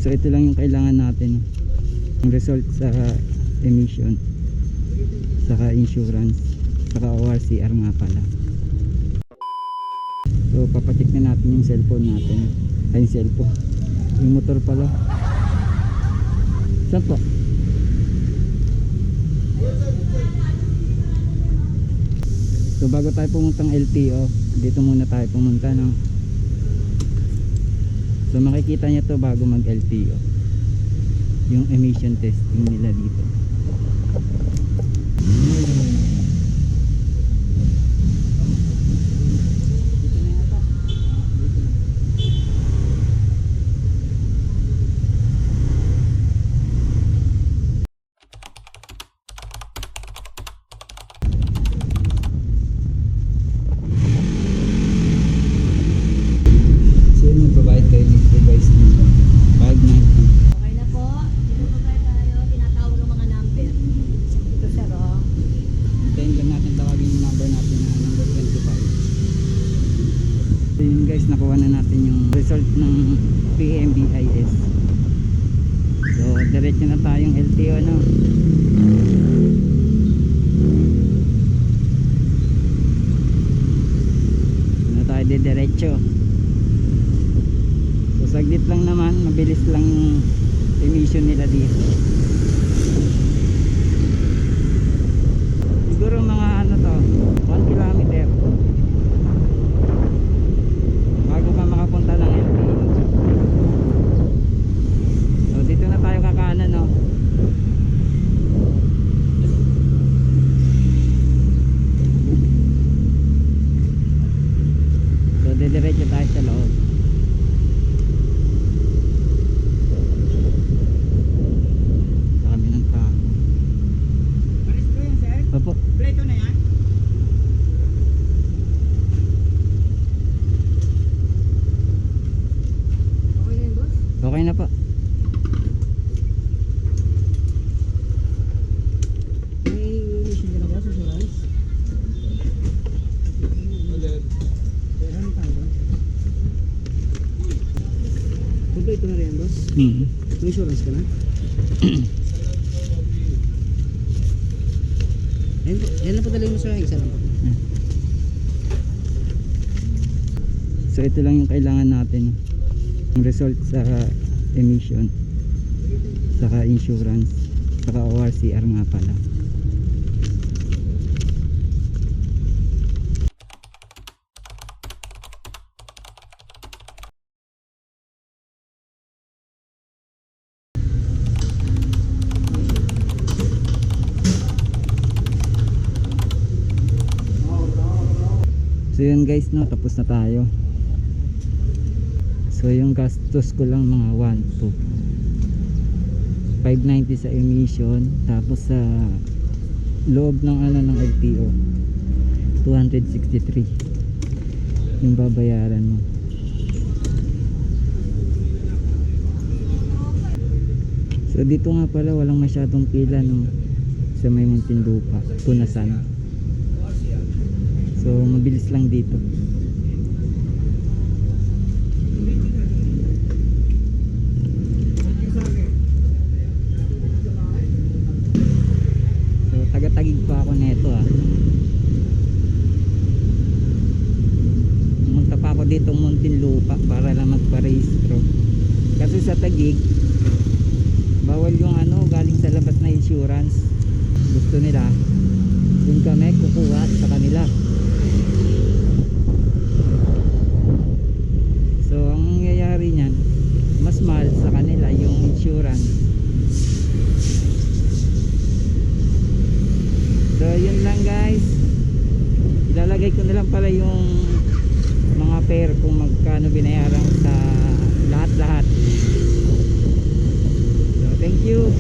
So ito lang yung kailangan natin, yung result sa emission, saka insurance, saka ORCR nga pala. So papacheck na natin yung cellphone natin, ay yung cellphone, yung motor pala. Saan po? So bago tayo pumuntang LTO, dito muna tayo pumunta, no? So makikita nyo to bago mag LTO, yung emission testing nila dito. Magbabayad kayo ng device ng 590. Okay na po. Pinapabay tayo. Tinatawag ng mga number. Ito sir, oh. Hintayin lang natin tawagin yung number natin na number 25. So yun guys, nakuha na natin yung result ng PMBIS. So diretso na tayong LTO, no? Na tayo diretso. Saglit lang naman, mabilis lang yung emission nila dito. Siguro mga ano to, 1 kilometer bago ka makapunta ng LTO. So dito na tayo kakanan, no? So didiretso tayo sa loob. Pleto na yan? Okay na yun, boss? Okay na po. May mission ka na ba sa insurance? Kompleto na rin, boss? May insurance ka na? Yan lang padali mo sa isa lang po. So ito lang yung kailangan natin, yung result sa emission, saka insurance, saka ORCR nga pala. So yun guys, no, tapos na tayo. So yung gastos ko lang mga 590 sa emission, tapos sa loob ng ano ng LTO 263 yung babayaran mo. So dito nga pala walang masyadong pila, no, sa may Muntinlupa, Tunasan. So mabilis lang dito. So taga-Taguig pa ako neto, ah. Pumunta pa ako dito Muntinlupa para lang magparehistro. Kasi sa Taguig bawal yung ano galing sa labas na insurance. Gusto nila dun kami kukuha sa kanila. Mas mahal sa kanila yung insurance. So yun lang guys, ilalagay ko na lang pala yung mga fare kung magkano binayaran sa lahat-lahat. So thank you.